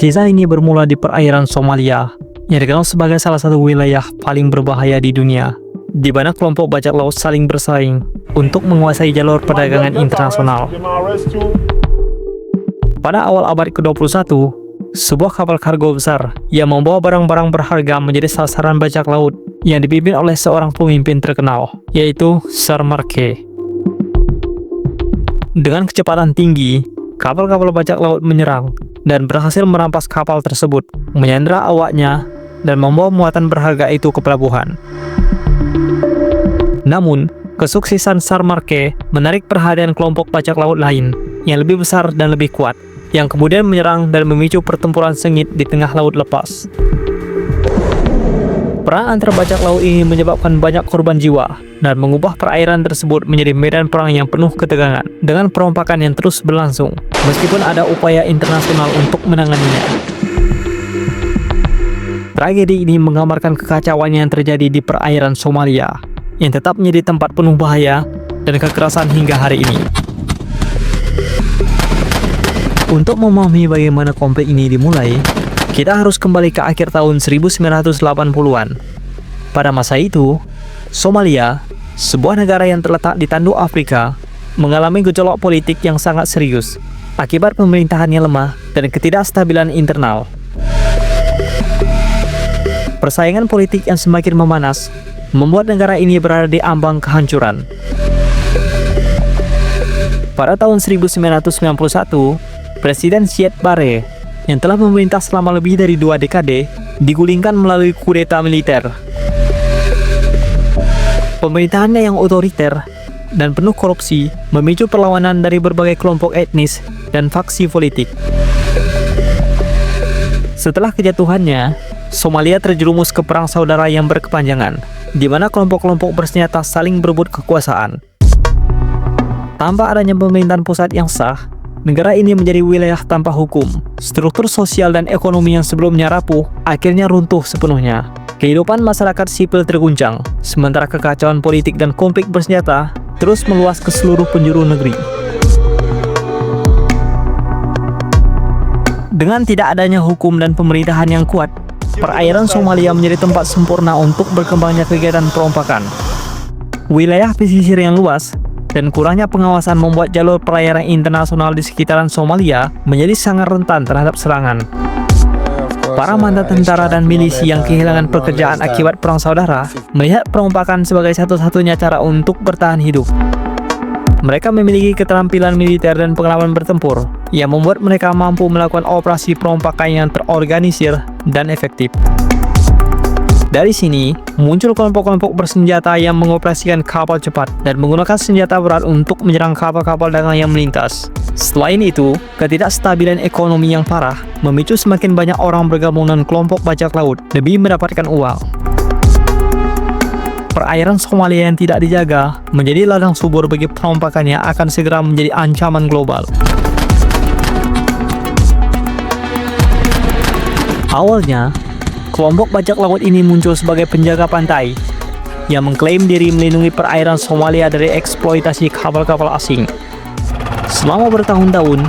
Kisah ini bermula di perairan Somalia, yang dikenal sebagai salah satu wilayah paling berbahaya di dunia, di mana kelompok bajak laut saling bersaing untuk menguasai jalur perdagangan internasional. Pada awal abad ke-21, sebuah kapal kargo besar yang membawa barang-barang berharga menjadi sasaran bajak laut yang dipimpin oleh seorang pemimpin terkenal, yaitu Sir Marke. Dengan kecepatan tinggi, kapal-kapal bajak laut menyerang dan berhasil merampas kapal tersebut, menyandera awaknya, dan membawa muatan berharga itu ke pelabuhan. Namun, kesuksesan Sir Marke menarik perhatian kelompok bajak laut lain yang lebih besar dan lebih kuat, yang kemudian menyerang dan memicu pertempuran sengit di tengah laut lepas. Perang antar bajak laut ini menyebabkan banyak korban jiwa dan mengubah perairan tersebut menjadi medan perang yang penuh ketegangan dengan perompakan yang terus berlangsung, meskipun ada upaya internasional untuk menanganinya. Tragedi ini menggambarkan kekacauan yang terjadi di perairan Somalia, yang tetap menjadi tempat penuh bahaya dan kekerasan hingga hari ini. Untuk memahami bagaimana konflik ini dimulai, kita harus kembali ke akhir tahun 1980-an. Pada masa itu, Somalia, sebuah negara yang terletak di tanduk Afrika, mengalami gejolak politik yang sangat serius akibat pemerintahannya lemah dan ketidakstabilan internal. Persaingan politik yang semakin memanas membuat negara ini berada di ambang kehancuran. Pada tahun 1991, Presiden Siad Barre, yang telah memerintah selama lebih dari 2 dekade, digulingkan melalui kudeta militer. Pemerintahannya yang otoriter dan penuh korupsi memicu perlawanan dari berbagai kelompok etnis dan faksi politik. Setelah kejatuhannya, Somalia terjerumus ke perang saudara yang berkepanjangan, di mana kelompok-kelompok bersenjata saling berebut kekuasaan. Tanpa adanya pemerintahan pusat yang sah, negara ini menjadi wilayah tanpa hukum. Struktur sosial dan ekonomi yang sebelumnya rapuh akhirnya runtuh sepenuhnya. Kehidupan masyarakat sipil terguncang, sementara kekacauan politik dan konflik bersenjata terus meluas ke seluruh penjuru negeri. Dengan tidak adanya hukum dan pemerintahan yang kuat, perairan Somalia menjadi tempat sempurna untuk berkembangnya kegiatan perompakan. Wilayah pesisir yang luas dan kurangnya pengawasan membuat jalur perairan internasional di sekitaran Somalia menjadi sangat rentan terhadap serangan. Para mantan tentara dan milisi yang kehilangan pekerjaan akibat perang saudara melihat perompakan sebagai satu-satunya cara untuk bertahan hidup. Mereka memiliki keterampilan militer dan pengalaman bertempur yang membuat mereka mampu melakukan operasi perompakan yang terorganisir dan efektif. Dari sini, muncul kelompok-kelompok bersenjata yang mengoperasikan kapal cepat dan menggunakan senjata berat untuk menyerang kapal-kapal dagang yang melintas. Selain itu, ketidakstabilan ekonomi yang parah memicu semakin banyak orang bergabung dengan kelompok bajak laut demi mendapatkan uang. Perairan Somalia yang tidak dijaga menjadi ladang subur bagi perompakan yang akan segera menjadi ancaman global. Awalnya, kelompok bajak laut ini muncul sebagai penjaga pantai yang mengklaim diri melindungi perairan Somalia dari eksploitasi kapal-kapal asing. Selama bertahun-tahun,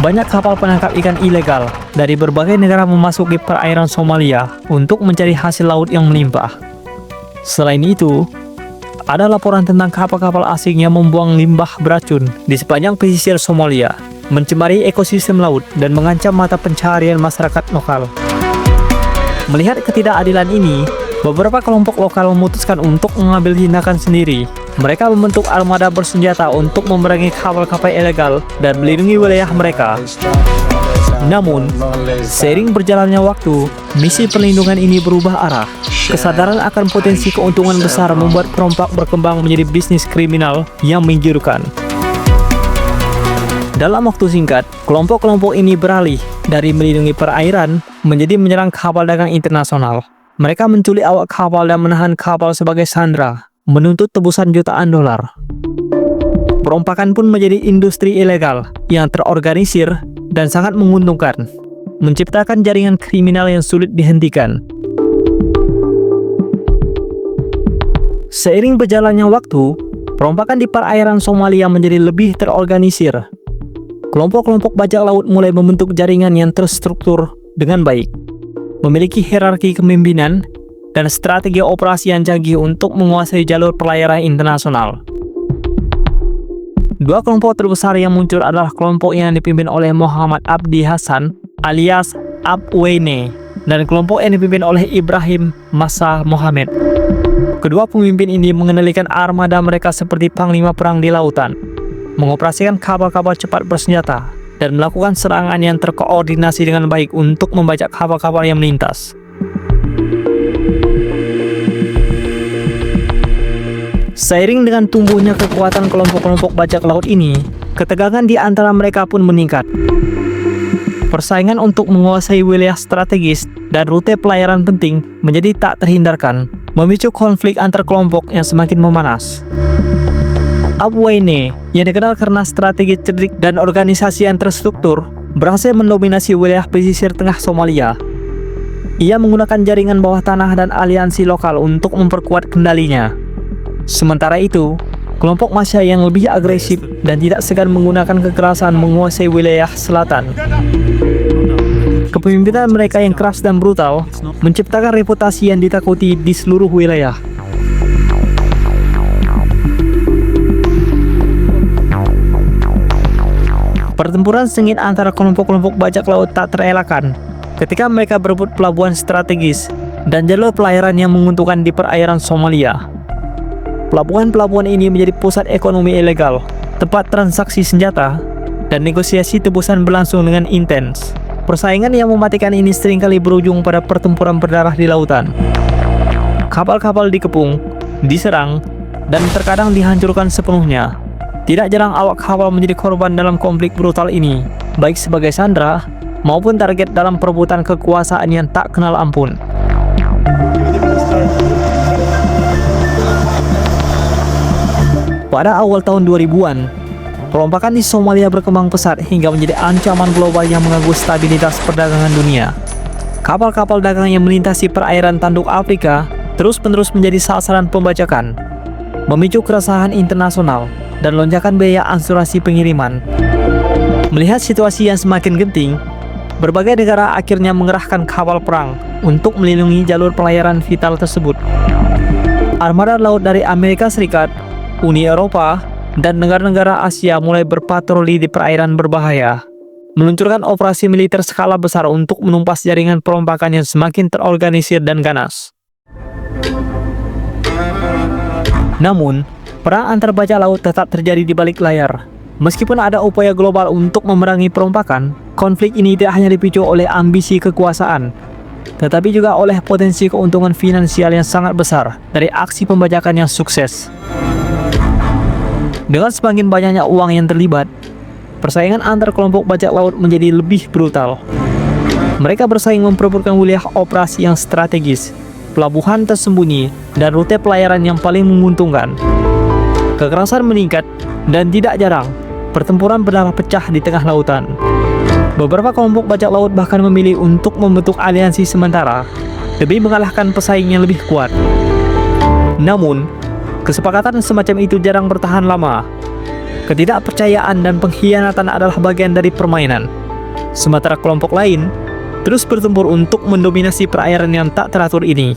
banyak kapal penangkap ikan ilegal dari berbagai negara memasuki perairan Somalia untuk mencari hasil laut yang melimpah. Selain itu, ada laporan tentang kapal-kapal asing yang membuang limbah beracun di sepanjang pesisir Somalia, mencemari ekosistem laut dan mengancam mata pencaharian masyarakat lokal. Melihat ketidakadilan ini, beberapa kelompok lokal memutuskan untuk mengambil tindakan sendiri. Mereka membentuk armada bersenjata untuk memerangi kapal-kapal ilegal dan melindungi wilayah mereka. Namun, seiring berjalannya waktu, misi perlindungan ini berubah arah. Kesadaran akan potensi keuntungan besar membuat perompak berkembang menjadi bisnis kriminal yang menggiurkan. Dalam waktu singkat, kelompok-kelompok ini beralih dari melindungi perairan menjadi menyerang kapal dagang internasional. Mereka menculik awak kapal dan menahan kapal sebagai sandera, menuntut tebusan jutaan dolar. Perompakan pun menjadi industri ilegal yang terorganisir dan sangat menguntungkan, menciptakan jaringan kriminal yang sulit dihentikan. Seiring berjalannya waktu, perompakan di perairan Somalia menjadi lebih terorganisir. Kelompok-kelompok bajak laut mulai membentuk jaringan yang terstruktur dengan baik, memiliki hierarki kepemimpinan, dan strategi operasi yang canggih untuk menguasai jalur pelayaran internasional. Dua kelompok terbesar yang muncul adalah kelompok yang dipimpin oleh Muhammad Abdi Hasan alias Abwene dan kelompok yang dipimpin oleh Ibrahim Masa Mohammed. Kedua pemimpin ini mengendalikan armada mereka seperti panglima perang di lautan, mengoperasikan kapal-kapal cepat bersenjata, dan melakukan serangan yang terkoordinasi dengan baik untuk membajak kapal-kapal yang melintas. Seiring dengan tumbuhnya kekuatan kelompok-kelompok bajak laut ini, ketegangan di antara mereka pun meningkat. Persaingan untuk menguasai wilayah strategis dan rute pelayaran penting menjadi tak terhindarkan, memicu konflik antar kelompok yang semakin memanas. Abwene, yang dikenal karena strategi cerdik dan organisasi yang terstruktur, berhasil mendominasi wilayah pesisir tengah Somalia. Ia menggunakan jaringan bawah tanah dan aliansi lokal untuk memperkuat kendalinya. Sementara itu, kelompok Masya yang lebih agresif dan tidak segan menggunakan kekerasan menguasai wilayah selatan. Kepemimpinan mereka yang keras dan brutal menciptakan reputasi yang ditakuti di seluruh wilayah. Pertempuran sengit antara kelompok-kelompok bajak laut tak terelakkan ketika mereka berebut pelabuhan strategis dan jalur pelayaran yang menguntungkan di perairan Somalia. Pelabuhan-pelabuhan ini menjadi pusat ekonomi ilegal, tempat transaksi senjata, dan negosiasi tebusan berlangsung dengan intens. Persaingan yang mematikan ini seringkali berujung pada pertempuran berdarah di lautan. Kapal-kapal dikepung, diserang, dan terkadang dihancurkan sepenuhnya. Tidak jarang awak kapal menjadi korban dalam konflik brutal ini, baik sebagai sandera maupun target dalam perebutan kekuasaan yang tak kenal ampun. Pada awal tahun 2000-an, perombakan di Somalia berkembang pesat hingga menjadi ancaman global yang mengganggu stabilitas perdagangan dunia. Kapal-kapal dagang yang melintasi perairan tanduk Afrika terus-menerus menjadi sasaran pembajakan, memicu keresahan internasional dan lonjakan biaya asuransi pengiriman. Melihat situasi yang semakin genting, berbagai negara akhirnya mengerahkan kapal perang untuk melindungi jalur pelayaran vital tersebut. Armada laut dari Amerika Serikat, Uni Eropa, dan negara-negara Asia mulai berpatroli di perairan berbahaya, meluncurkan operasi militer skala besar untuk menumpas jaringan perombakan yang semakin terorganisir dan ganas. Namun, perang antar bajak laut tetap terjadi di balik layar. Meskipun ada upaya global untuk memerangi perombakan, konflik ini tidak hanya dipicu oleh ambisi kekuasaan, tetapi juga oleh potensi keuntungan finansial yang sangat besar dari aksi pembajakan yang sukses. Dengan semakin banyaknya uang yang terlibat, persaingan antar kelompok bajak laut menjadi lebih brutal. Mereka bersaing memperebutkan wilayah operasi yang strategis, pelabuhan tersembunyi, dan rute pelayaran yang paling menguntungkan. Kekerasan meningkat, dan tidak jarang, pertempuran berdarah pecah di tengah lautan. Beberapa kelompok bajak laut bahkan memilih untuk membentuk aliansi sementara demi mengalahkan pesaing yang lebih kuat. Namun, kesepakatan semacam itu jarang bertahan lama. Ketidakpercayaan dan pengkhianatan adalah bagian dari permainan. Sementara kelompok lain terus bertempur untuk mendominasi perairan yang tak teratur ini.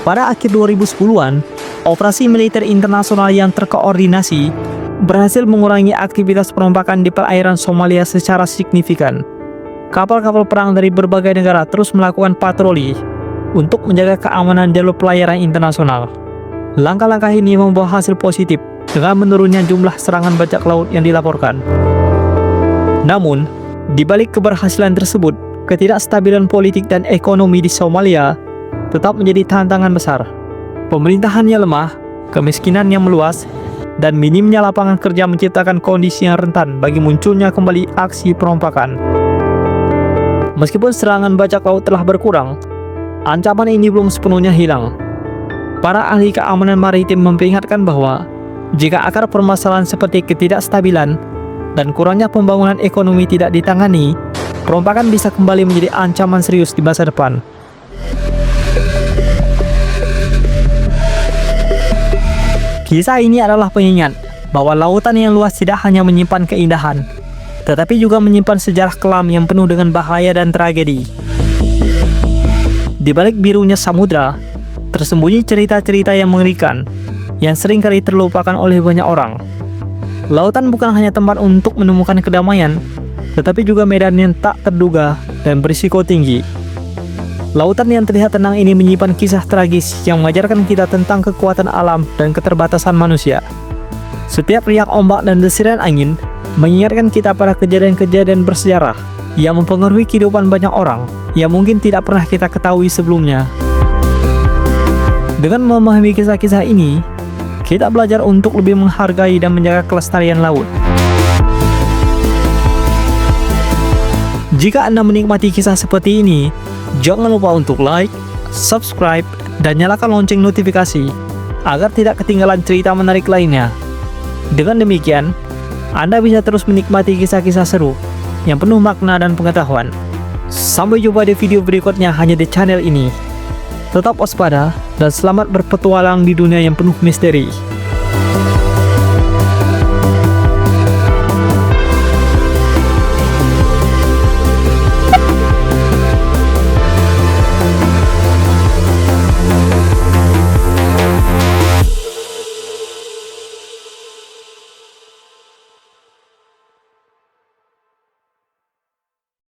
Pada akhir 2010-an, operasi militer internasional yang terkoordinasi berhasil mengurangi aktivitas perombakan di perairan Somalia secara signifikan. Kapal-kapal perang dari berbagai negara terus melakukan patroli untuk menjaga keamanan jalur pelayaran internasional. Langkah-langkah ini membawa hasil positif dengan menurunnya jumlah serangan bajak laut yang dilaporkan. Namun, di balik keberhasilan tersebut, ketidakstabilan politik dan ekonomi di Somalia tetap menjadi tantangan besar. Pemerintahannya lemah, kemiskinan yang meluas, dan minimnya lapangan kerja menciptakan kondisi yang rentan bagi munculnya kembali aksi perombakan. Meskipun serangan bajak laut telah berkurang, ancaman ini belum sepenuhnya hilang. Para ahli keamanan maritim memperingatkan bahwa jika akar permasalahan seperti ketidakstabilan dan kurangnya pembangunan ekonomi tidak ditangani, perombakan bisa kembali menjadi ancaman serius di masa depan. Kisah ini adalah pengingat bahwa lautan yang luas tidak hanya menyimpan keindahan, tetapi juga menyimpan sejarah kelam yang penuh dengan bahaya dan tragedi. Di balik birunya samudra, tersembunyi cerita-cerita yang mengerikan, yang seringkali terlupakan oleh banyak orang. Lautan bukan hanya tempat untuk menemukan kedamaian, tetapi juga medan yang tak terduga dan berisiko tinggi. Lautan yang terlihat tenang ini menyimpan kisah tragis yang mengajarkan kita tentang kekuatan alam dan keterbatasan manusia. Setiap riak ombak dan desiran angin mengingatkan kita pada kejadian-kejadian bersejarah yang mempengaruhi kehidupan banyak orang yang mungkin tidak pernah kita ketahui sebelumnya. Dengan memahami kisah-kisah ini, kita belajar untuk lebih menghargai dan menjaga kelestarian laut. Jika Anda menikmati kisah seperti ini, jangan lupa untuk like, subscribe, dan nyalakan lonceng notifikasi agar tidak ketinggalan cerita menarik lainnya. Dengan demikian, Anda bisa terus menikmati kisah-kisah seru yang penuh makna dan pengetahuan. Sampai jumpa di video berikutnya hanya di channel ini. Tetap waspada dan selamat berpetualang di dunia yang penuh misteri.